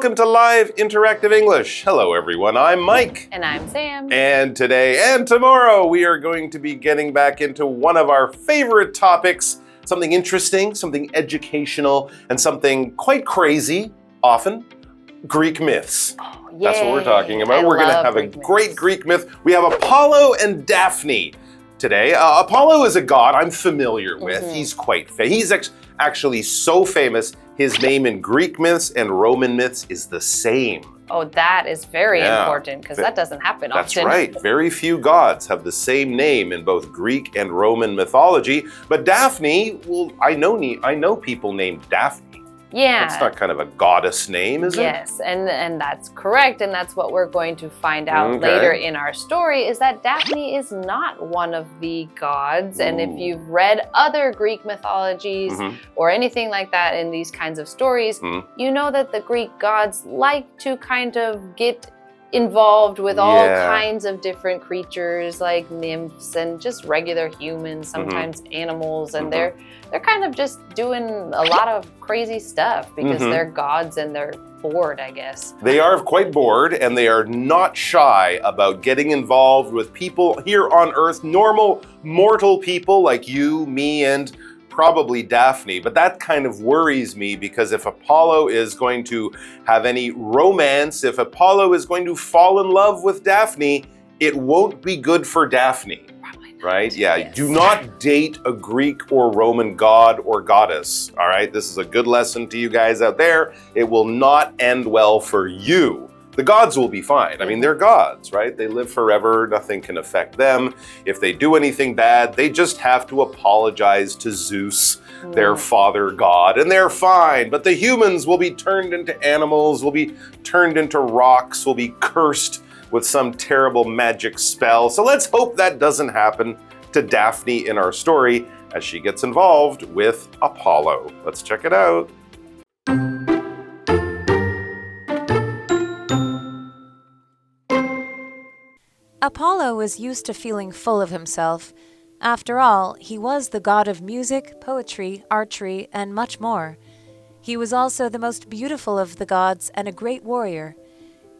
welcome to Live Interactive English. Hello everyone, I'm Mike. And I'm Sam. And today and tomorrow we are going to be getting back into one of our favorite topics, something interesting, something educational, and something quite crazy, often, Greek myths. Oh, yay. That's what we're talking about. We're going to have a great Greek myth. We have Apollo and Daphne today. Apollo is a god I'm familiar with. He's quite famous. He's actually so famous, his name in Greek myths and Roman myths is the same. Oh, that is very important because that doesn't happen often. That's right. Very few gods have the same name in both Greek and Roman mythology. But Daphne, well, I know people named Daphne. Yeah. It's not kind of a goddess name, is it? Yes, and that's correct, and that's what we're going to find out later in our story, is that Daphne is not one of the gods, and if you've read other Greek mythologies or anything like that in these kinds of stories, you know that the Greek gods like to kind of get involved with all kinds of different creatures like nymphs and just regular humans, sometimes animals, and they're kind of just doing a lot of crazy stuff because they're gods and they're bored, I guess. They are quite bored and they are not shy about getting involved with people here on Earth, normal mortal people like you, me, and probably Daphne, but that kind of worries me because if Apollo is going to have any romance, if Apollo is going to fall in love with Daphne, it won't be good for Daphne. Probably not. Right? Yeah, Yes. do not date a Greek or Roman god or goddess. All right, this is a good lesson to you guys out there. It will not end well for you. The gods will be fine. I mean, they're gods, right? They live forever. Nothing can affect them. If they do anything bad, they just have to apologize to Zeus, their father god, and they're fine. But the humans will be turned into animals, will be turned into rocks, will be cursed with some terrible magic spell. So let's hope that doesn't happen to Daphne in our story as she gets involved with Apollo. Let's check it out. Apollo was used to feeling full of himself. After all, he was the god of music, poetry, archery, and much more. He was also the most beautiful of the gods and a great warrior.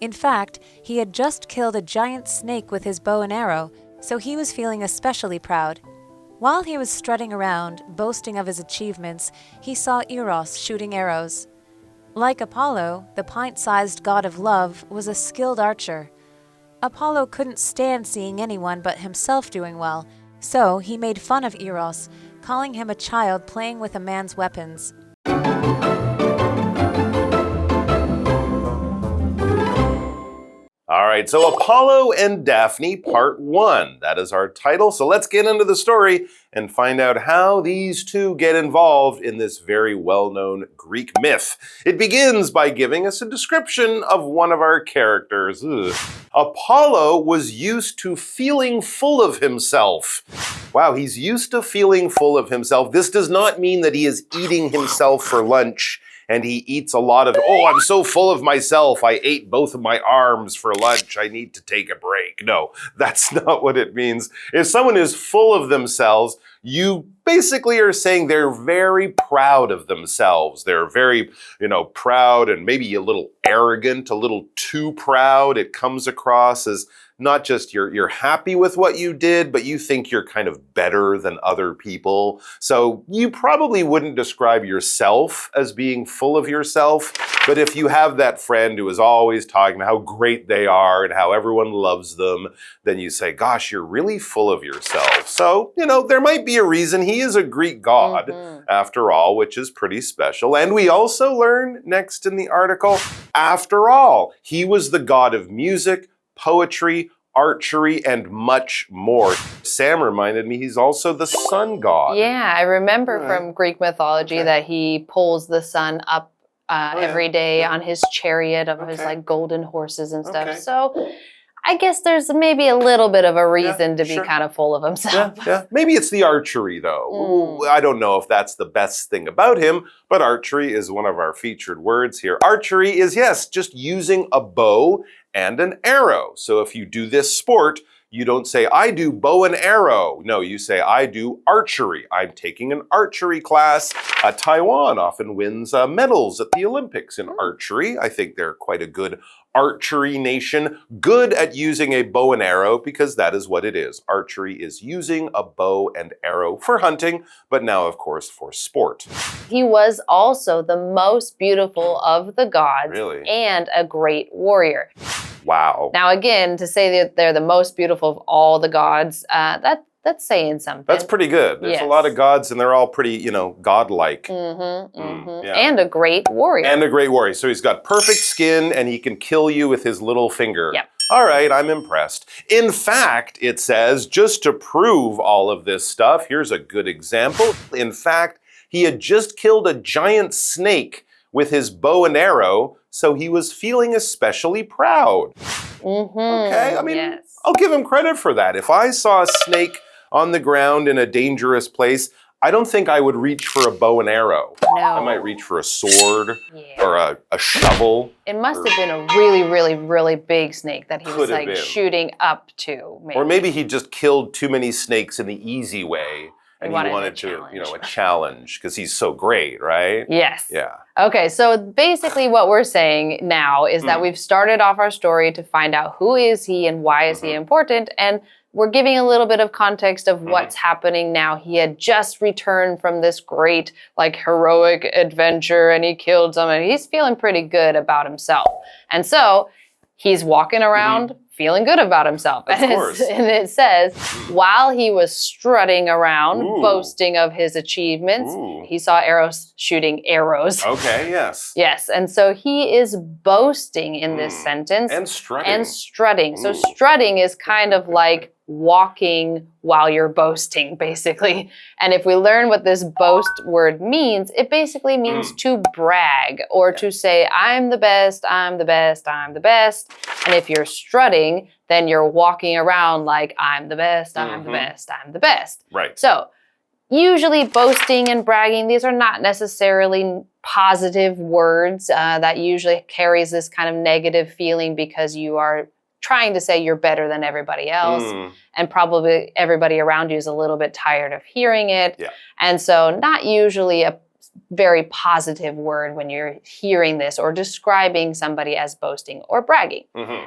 In fact, he had just killed a giant snake with his bow and arrow, so he was feeling especially proud. While he was strutting around, boasting of his achievements, he saw Eros shooting arrows. Like Apollo, the pint-sized god of love was a skilled archer. Apollo couldn't stand seeing anyone but himself doing well, so he made fun of Eros, calling him a child playing with a man's weapons. All right, so Apollo and Daphne, part 1. That is our title. So let's get into the story and find out how these two get involved in this very well-known Greek myth. It begins by giving us a description of one of our characters. Apollo was used to feeling full of himself. Wow, he's used to feeling full of himself. This does not mean that he is eating himself for lunch and he eats a lot of, oh, I'm so full of myself, I ate both of my arms for lunch, I need to take a break. No, that's not what it means. If someone is full of themselves, you basically are saying they're very proud of themselves. They're very, proud and maybe a little arrogant, a little too proud. It comes across as not just you're happy with what you did, but you think you're kind of better than other people. So you probably wouldn't describe yourself as being full of yourself, but if you have that friend who is always talking about how great they are and how everyone loves them, then you say, gosh, you're really full of yourself. So, there might be a reason. He is a Greek god, after all, which is pretty special. And we also learn next in the article, after all, he was the god of music, poetry, archery, and much more. Sam reminded me he's also the sun god. Yeah, I remember from Greek mythology that he pulls the sun up every day on his chariot of his golden horses and stuff. So I guess there's maybe a little bit of a reason to be kind of full of himself. Yeah. Maybe it's the archery though. I don't know if that's the best thing about him, but archery is one of our featured words here. Archery is, yes, just using a bow and an arrow. So if you do this sport, You don't say, I do bow and arrow. No, you say, I do archery. I'm taking an archery class. Taiwan often wins medals at the Olympics in archery. I think they're quite a good archery nation, good at using a bow and arrow because that is what it is. Archery is using a bow and arrow for hunting, but now, of course, for sport. He was also the most beautiful of the gods and a great warrior. Wow. Now, again, to say that they're the most beautiful of all the gods, that's saying something. That's pretty good. There's a lot of gods and they're all pretty, godlike. And a great warrior. And a great warrior. So he's got perfect skin and he can kill you with his little finger. Yep. All right, I'm impressed. In fact, it says, just to prove all of this stuff, here's a good example. In fact, he had just killed a giant snake with his bow and arrow, so he was feeling especially proud. Okay, I mean, I'll give him credit for that. If I saw a snake on the ground in a dangerous place, I don't think I would reach for a bow and arrow. No. I might reach for a sword or a shovel. It must have been a really, really, really big snake that he was like shooting up to. Maybe. Or maybe he just killed too many snakes in the easy way. And he wanted to, a challenge because he's so great, right? Yes. Yeah. Okay, so basically what we're saying now is that we've started off our story to find out who is he and why is he important, and we're giving a little bit of context of what's happening now. He had just returned from this great, heroic adventure, and he killed someone. He's feeling pretty good about himself. And so he's walking around feeling good about himself. Of course. And it says, while he was strutting around, boasting of his achievements, he saw arrows shooting arrows. Okay, yes. Yes, and so he is boasting in this sentence. And strutting. And strutting. So strutting is kind of like walking while you're boasting, basically. And if we learn what this boast word means, it basically means to brag or to say, I'm the best, I'm the best, I'm the best. And if you're strutting, then you're walking around like, I'm the best, I'm the best, I'm the best. Right. So usually boasting and bragging, these are not necessarily positive words. That usually carries this kind of negative feeling because you are trying to say you're better than everybody else. And probably everybody around you is a little bit tired of hearing it. Yeah. And so not usually a very positive word when you're hearing this or describing somebody as boasting or bragging.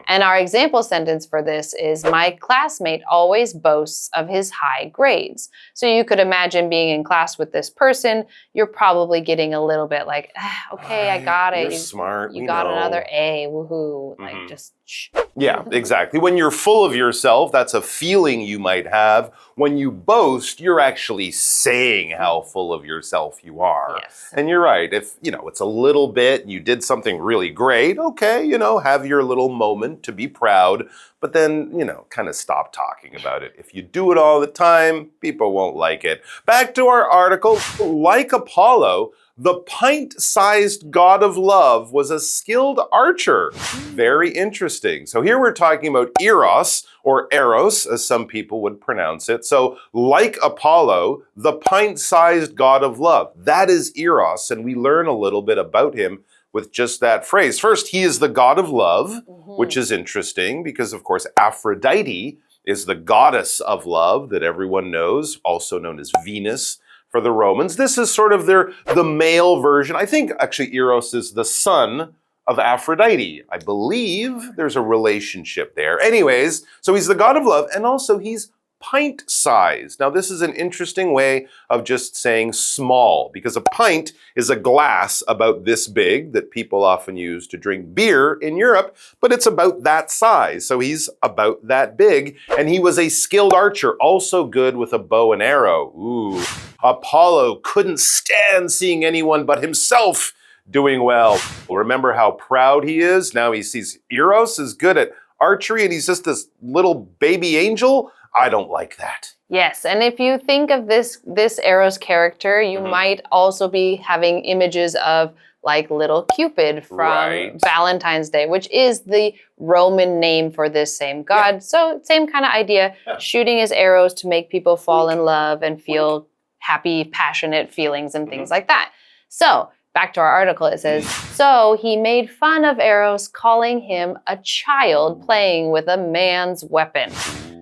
And our example sentence for this is, my classmate always boasts of his high grades. So you could imagine being in class with this person, you're probably getting a little bit like, okay, I got it. You're smart. You got another A, woohoo. Like just shh. Yeah, exactly. When you're full of yourself, that's a feeling you might have. When you boast, you're actually saying how full of yourself you are. Yes. And you're right. If, it's a little bit, you did something really great, okay, have your little moment to be proud, but then, kind of stop talking about it. If you do it all the time, people won't like it. Back to our article. Like Apollo, the pint-sized god of love was a skilled archer. Very interesting. So here we're talking about Eros, or Eros, as some people would pronounce it. So like Apollo, the pint-sized god of love. That is Eros, and we learn a little bit about him with just that phrase. First, he is the god of love, which is interesting because, of course, Aphrodite is the goddess of love that everyone knows, also known as Venus for the Romans. This is sort of the male version. I think actually Eros is the son of Aphrodite. I believe there's a relationship there. Anyways, so he's the god of love, and also he's pint-sized. Now this is an interesting way of just saying small, because a pint is a glass about this big that people often use to drink beer in Europe, but it's about that size. So he's about that big, and he was a skilled archer, also good with a bow and arrow. Ooh. Apollo couldn't stand seeing anyone but himself doing well. Remember how proud he is? Now he sees Eros is good at archery and he's just this little baby angel. I don't like that. Yes, and if you think of this Eros character, you might also be having images of like little Cupid from Valentine's Day, which is the Roman name for this same god. Yeah. So same kind of idea, shooting his arrows to make people fall in love and feel happy, passionate feelings and things like that. So back to our article, it says, so he made fun of Eros, calling him a child playing with a man's weapon.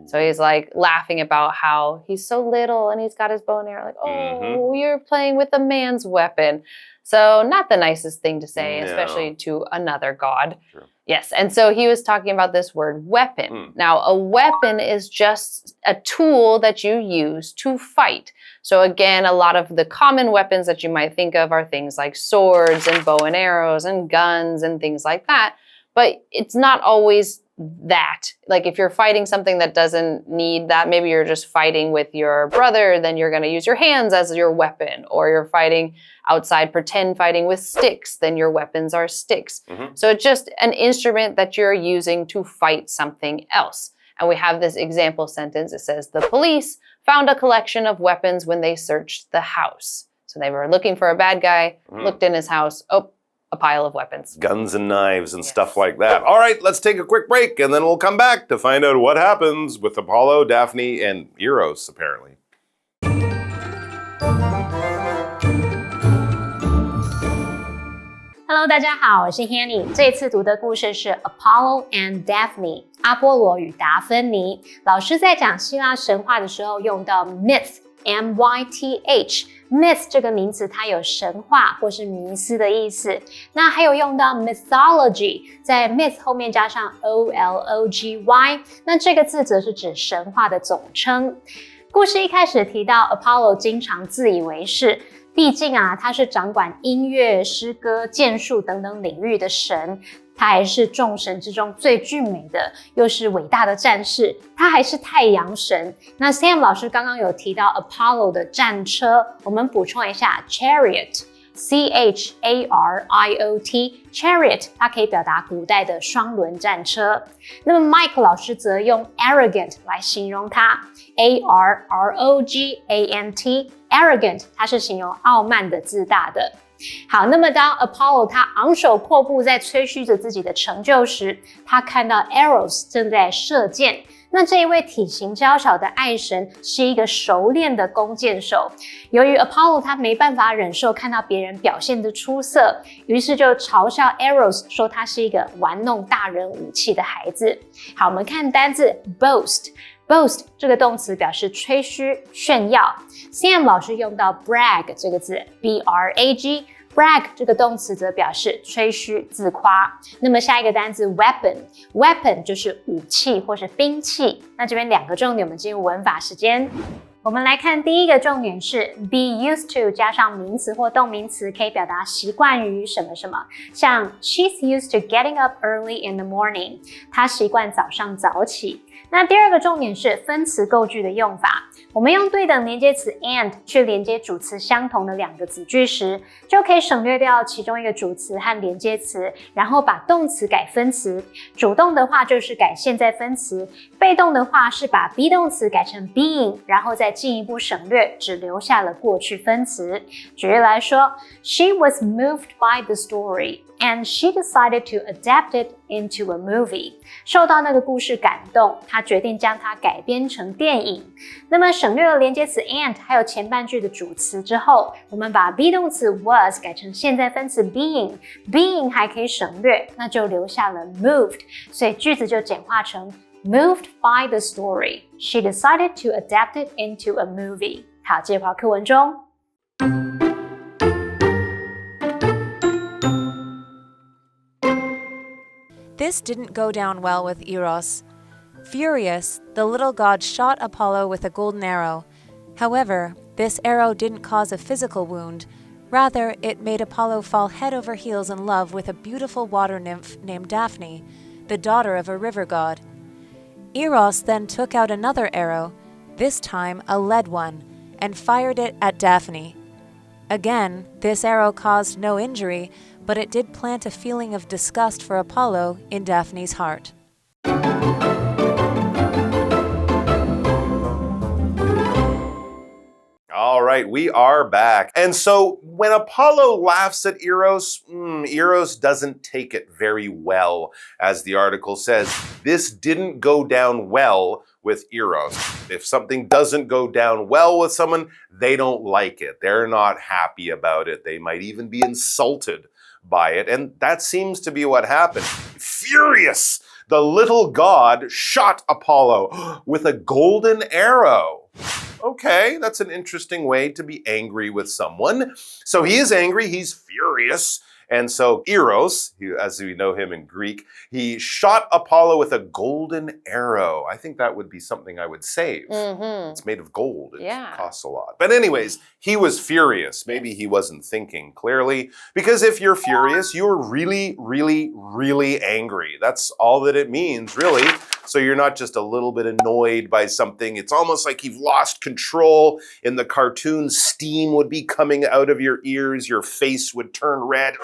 So he's like laughing about how he's so little and he's got his bow and arrow. Like, oh, you're playing with a man's weapon. So not the nicest thing to say, especially to another god. Sure. Yes, and so he was talking about this word weapon. Now, a weapon is just a tool that you use to fight. So again, a lot of the common weapons that you might think of are things like swords and bow and arrows and guns and things like that. But it's not always that. Like if you're fighting something that doesn't need that, maybe you're just fighting with your brother, then you're going to use your hands as your weapon. Or you're fighting outside, pretend fighting with sticks, then your weapons are sticks. So it's just an instrument that you're using to fight something else. And we have this example sentence. It says, the police found a collection of weapons when they searched the house. So they were looking for a bad guy, looked in his house. Oh, a pile of weapons. Guns and knives and stuff like that. All right, let's take a quick break and then we'll come back to find out what happens with Apollo, Daphne, and Eros, apparently. Hello， 大家好，我是 Hanny。这次读的故事是 Apollo and Daphne， 阿波罗与达芬妮。老师在讲希腊神话的时候用到 myth。myth 这个名词它有神话或是迷思的意思，那还有用到 mythology， 在 myth 后面加上 O-L-O-G-Y， 那这个字则是指神话的总称。故事一开始提到 Apollo 经常自以为是，毕竟他是掌管音乐、诗歌、剑术等等领域的神，他还是众神之中最俊美的，又是伟大的战士，他还是太阳神。那 Sam 老师刚刚有提到 Apollo 的战车，我们补充一下 chariot。C-H-A-R-I-O-T chariot 它可以表达古代的双轮战车。那么 Mike 老师则用 arrogant 来形容它 A-R-R-O-G-A-N-T arrogant 它是形容傲慢的、自大的。好，那么当 Apollo 他昂首阔步在吹嘘着自己的成就时，他看到 Eros 正在射箭。那这一位体型娇小的爱神是一个熟练的弓箭手。由于 Apollo 他没办法忍受看到别人表现得出色，于是就嘲笑 Eros 说他是一个玩弄大人武器的孩子。好，我们看单字 boast。boast 这个动词表示吹嘘、炫耀。Sam 老师用到 brag 这个字 B-R-A-G brag 这个动词则表示吹嘘、自夸。那么下一个单字 weapon 就是武器或是兵器。那这边两个重点，我们进入文法时间。我们来看第一个重点是 be used to 加上名词或动名词，可以表达习惯于什么什么。像 she's used to getting up early in the morning， 她习惯早上早起。那第二个重点是分词构句的用法。我们用对等连接词 and 去连接主词相同的两个子句时，就可以省略掉其中一个主词和连接词，然后把动词改分词。主动的话就是改现在分词，被动的话是把 be 动词改成 being， 然后再进一步省略，只留下了过去分词。举例来说 ，She was moved by the story。And she decided to adapt it into a movie. 受到那个故事感动，她决定将它改编成电影。那么省略了连接词 and 还有前半句的主词之后，我们把 be 动词 was 改成现在分词 being 还可以省略，那就留下了 moved， 所以句子就简化成 moved by the story. She decided to adapt it into a movie. 好，接回到课文中。This didn't go down well with Eros. Furious, the little god shot Apollo with a golden arrow. However, this arrow didn't cause a physical wound. Rather, it made Apollo fall head over heels in love with a beautiful water nymph named Daphne, the daughter of a river god. Eros then took out another arrow, this time a lead one, and fired it at Daphne. Again, this arrow caused no injury, but it did plant a feeling of disgust for Apollo in Daphne's heart. All right, we are back. And so when Apollo laughs at Eros, Eros doesn't take it very well. As the article says, this didn't go down well with Eros. If something doesn't go down well with someone, they don't like it. They're not happy about it. They might even be insulted by it. And that seems to be what happened. Furious! the little god shot Apollo with a golden arrow. Okay, that's an interesting way to be angry with someone. So he is angry, he's furious. And so Eros, as we know him in Greek, he shot Apollo with a golden arrow. I think that would be something I would save. It's made of gold. It costs a lot. But anyways, he was furious. Maybe he wasn't thinking clearly. Because if you're furious, you're really, really, really angry. That's all that it means, really. So you're not just a little bit annoyed by something. It's almost like you've lost control. In the cartoon, steam would be coming out of your ears. Your face would turn red.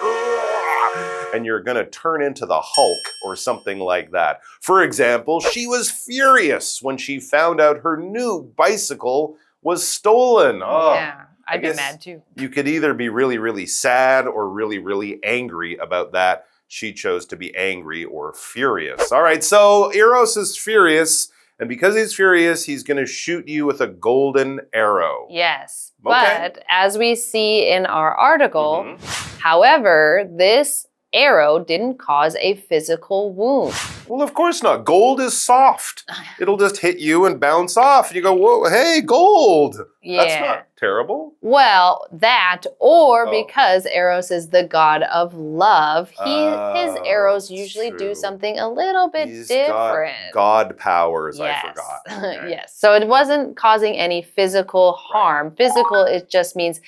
And you're going to turn into the Hulk or something like that. For example, she was furious when she found out her new bicycle was stolen. Oh, yeah, I'd be mad too. You could either be really, really sad or really, really angry about that. She chose to be angry or furious. All right, so Eros is furious. And because he's furious, he's going to shoot you with a golden arrow. Yes, Okay. but as we see in our article, however, this arrow didn't cause a physical wound. Well, of course not. Gold is soft. It'll just hit you and bounce off. And you go, whoa, hey, gold. Yeah. That's not terrible. Well, that, or because Eros is the god of love, his arrows usually do something a little bit different. God powers, yes. I forgot. Okay. Yes, so it wasn't causing any physical harm. Physical, it just means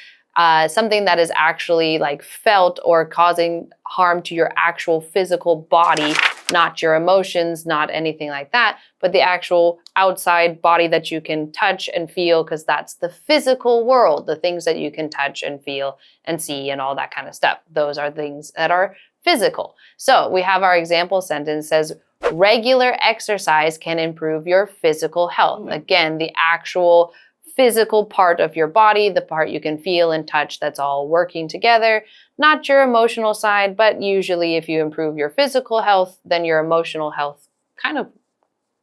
something that is actually like felt or causing harm to your actual physical body, not your emotions, not anything like that, but the actual outside body that you can touch and feel, because that's the physical world, the things that you can touch and feel and see and all that kind of stuff. Those are things that are physical. So we have our example sentence says, regular exercise can improve your physical health. Again, the actual physical part of your body, the part you can feel and touch, that's all working together, not your emotional side, but usually if you improve your physical health, then your emotional health kind of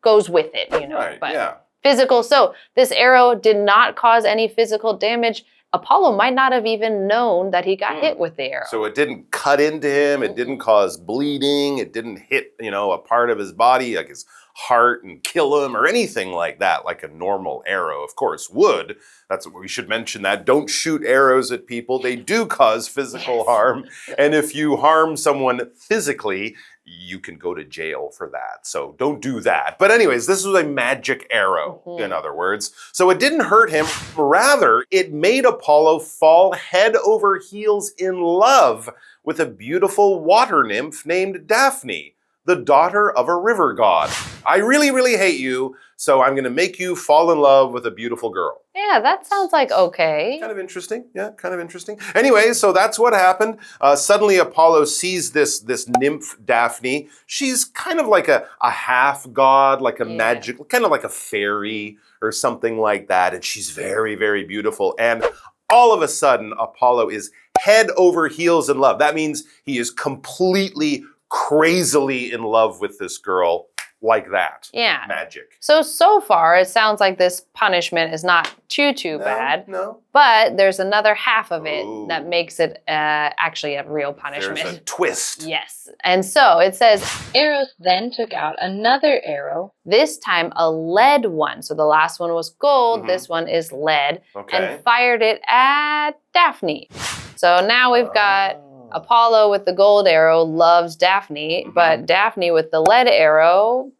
goes with it, you know. Right, but yeah. physical, so this arrow did not cause any physical damage. Apollo might not have even known that he got hit with the arrow. So it didn't cut into him, it didn't cause bleeding, it didn't hit, a part of his body, like his heart, and kill him or anything like that, like a normal arrow, of course, would. That's what we should mention that. Don't shoot arrows at people. They do cause physical harm. And if you harm someone physically, you can go to jail for that. So don't do that. But anyways, this was a magic arrow, in other words. So it didn't hurt him. Rather, it made Apollo fall head over heels in love with a beautiful water nymph named Daphne, the daughter of a river god. I really, really hate you, so I'm going to make you fall in love with a beautiful girl. Yeah, that sounds like okay. Kind of interesting. Yeah, kind of interesting. Anyway, so that's what happened. Suddenly Apollo sees this nymph Daphne. She's kind of like a half god, like a magic, kind of like a fairy or something like that. And she's very, very beautiful. And all of a sudden, Apollo is head over heels in love. That means he is completely, crazily in love with this girl. Like that. Yeah. Magic. So far, it sounds like this punishment is not too bad. No. But there's another half of it that makes it actually a real punishment. There's a twist. Yes. And so it says, Eros then took out another arrow, this time a lead one. So the last one was gold, this one is lead, and fired it at Daphne. So now we've got Apollo with the gold arrow loves Daphne, but Daphne with the lead arrow...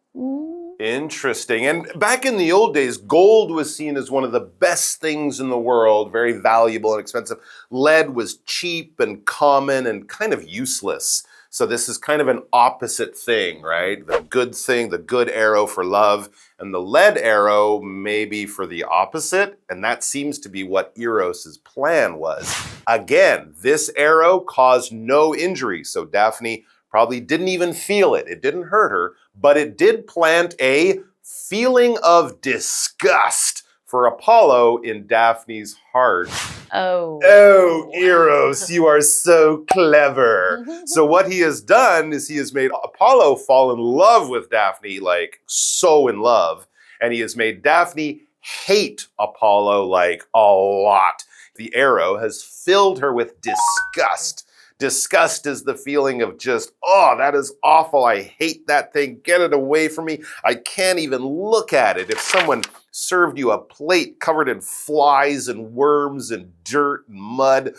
Interesting. And back in the old days, gold was seen as one of the best things in the world, very valuable and expensive. Lead was cheap and common and kind of useless. So this is kind of an opposite thing, right? The good thing, the good arrow for love, and the lead arrow maybe for the opposite. And that seems to be what Eros's plan was. Again, this arrow caused no injury, so Daphne probably didn't even feel it. It didn't hurt her, but it did plant a feeling of disgust for Apollo in Daphne's heart. Oh, Eros, you are so clever. So what he has done is he has made Apollo fall in love with Daphne, like so in love. And he has made Daphne hate Apollo like a lot. The arrow has filled her with disgust. Disgust is the feeling of just, oh, that is awful. I hate that thing. Get it away from me. I can't even look at it. If someone served you a plate covered in flies and worms and dirt and mud,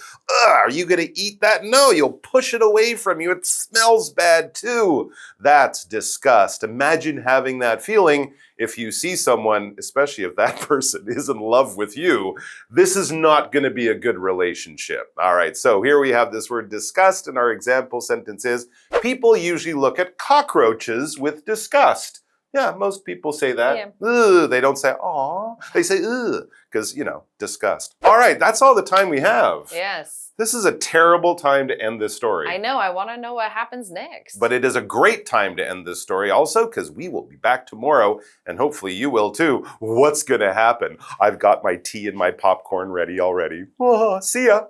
are you going to eat that? No, you'll push it away from you. It smells bad too. That's disgust. Imagine having that feeling if you see someone, especially if that person is in love with you. This is not going to be a good relationship. All right, so here we have this word disgust, and our example sentence is, people usually look at cockroaches with disgust. Yeah, most people say that. Yeah. Ugh, they don't say, aw. They say, ugh, because, disgust. All right, that's all the time we have. Yes. This is a terrible time to end this story. I know. I want to know what happens next. But it is a great time to end this story also, because we will be back tomorrow, and hopefully you will too. What's going to happen? I've got my tea and my popcorn ready already. Oh, see ya.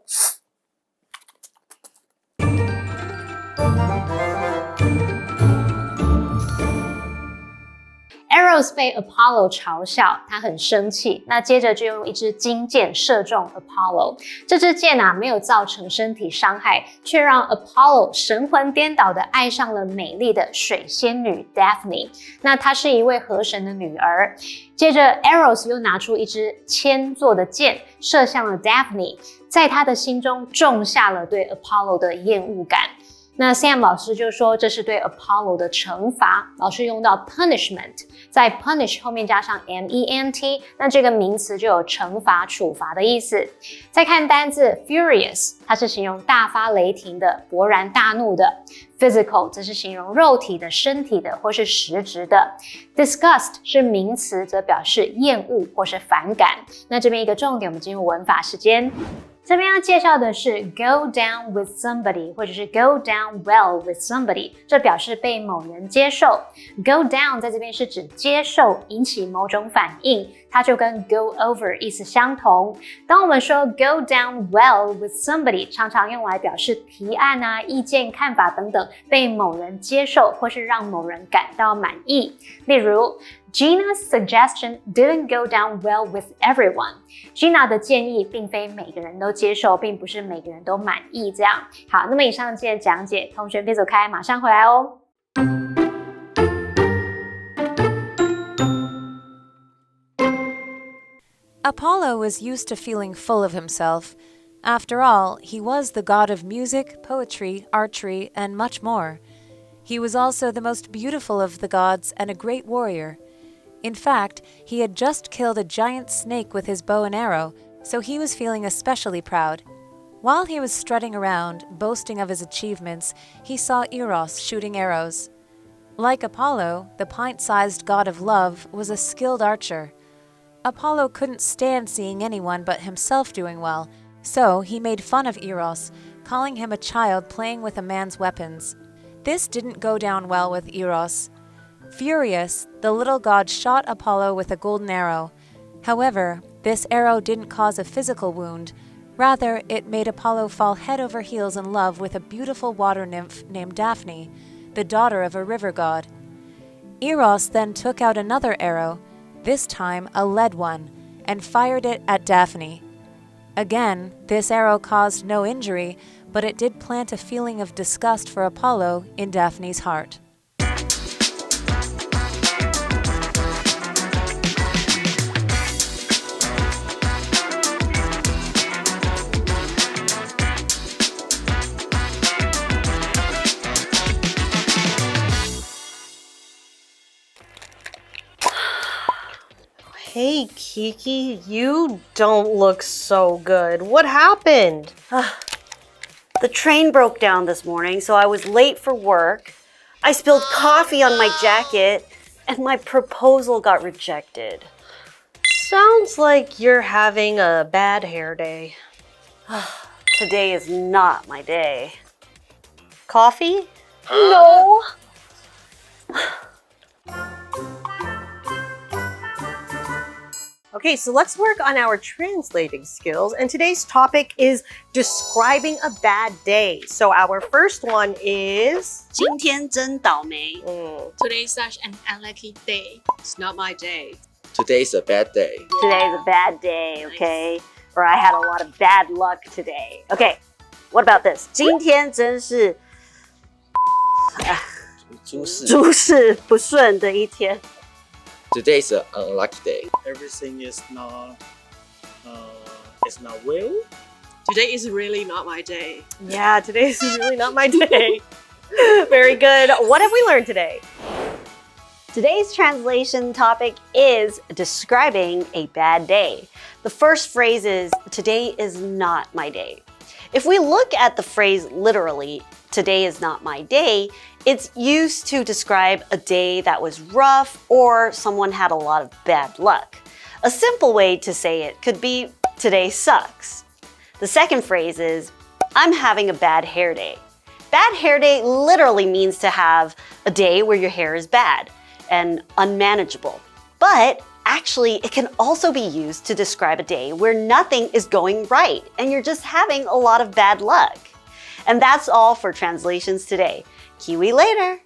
Eros 被 Apollo 嘲笑，他很生气，那接着就用一支金箭射中 Apollo。这支箭没有造成身体伤害，却让 Apollo 神魂颠倒地爱上了美丽的水仙女 Daphne。那她是一位河神的女儿。接着 Eros 又拿出一支铅做的箭，射向了 Daphne， 在他的心中种下了对 Apollo 的厌恶感。那 Sam 老师就说这是对 Apollo 的惩罚，老师用到 punishment， 在 punish 后面加上 ment， 那这个名词就有惩罚、处罚的意思。再看单字 furious， 它是形容大发雷霆的、勃然大怒的。Physical 则是形容肉体的、身体的或是实质的。Disgust 是名词，则表示厌恶或是反感。那这边一个重点，我们进入文法时间。这边要介绍的是 go down with somebody 或者是 go down well with somebody， 这表示被某人接受。go down 在这边是指接受，引起某种反应，它就跟 go over 意思相同。当我们说 go down well with somebody， 常常用来表示提案意见、看法等等被某人接受，或是让某人感到满意。例如Gina's suggestion didn't go down well with everyone. Gina 的建议并非每个人都接受，并不是每个人都满意这样。好，那么以上这些讲解，同学别走开，马上回来哦。Apollo was used to feeling full of himself. After all, he was the god of music, poetry, archery, and much more. He was also the most beautiful of the gods and a great warrior. In fact, he had just killed a giant snake with his bow and arrow, so he was feeling especially proud. While he was strutting around, boasting of his achievements, he saw Eros shooting arrows. Like Apollo, the pint-sized god of love was a skilled archer. Apollo couldn't stand seeing anyone but himself doing well, so he made fun of Eros, calling him a child playing with a man's weapons. This didn't go down well with Eros. Furious, the little god shot Apollo with a golden arrow. However, this arrow didn't cause a physical wound. Rather, it made Apollo fall head over heels in love with a beautiful water nymph named Daphne, the daughter of a river god. Eros then took out another arrow, this time a lead one, and fired it at Daphne. Again, this arrow caused no injury, but it did plant a feeling of disgust for Apollo in Daphne's heart. Hey, Kiki, you don't look so good. What happened? The train broke down this morning, so I was late for work. I spilled coffee on my jacket, and my proposal got rejected. Sounds like you're having a bad hair day. Today is not my day. Coffee? No! Okay, so let's work on our translating skills. And today's topic is describing a bad day. So our first one is 今天真倒霉. Today's such an unlucky day. It's not my day. Today's a bad day. Today is a bad day, okay? Or I had a lot of bad luck today. Okay, What about this? 今天真是诸事不顺的一天。Today is an unlucky day. Everything is not well. Today is really not my day. Yeah, today is really not my day. Very good. What have we learned today? Today's translation topic is describing a bad day. The first phrase is, today is not my day. If we look at the phrase literally, today is not my day, it's used to describe a day that was rough or someone had a lot of bad luck. A simple way to say it could be, today sucks. The second phrase is, I'm having a bad hair day. Bad hair day literally means to have a day where your hair is bad and unmanageable. But actually, it can also be used to describe a day where nothing is going right and you're just having a lot of bad luck. And that's all for translations today. KiWi later!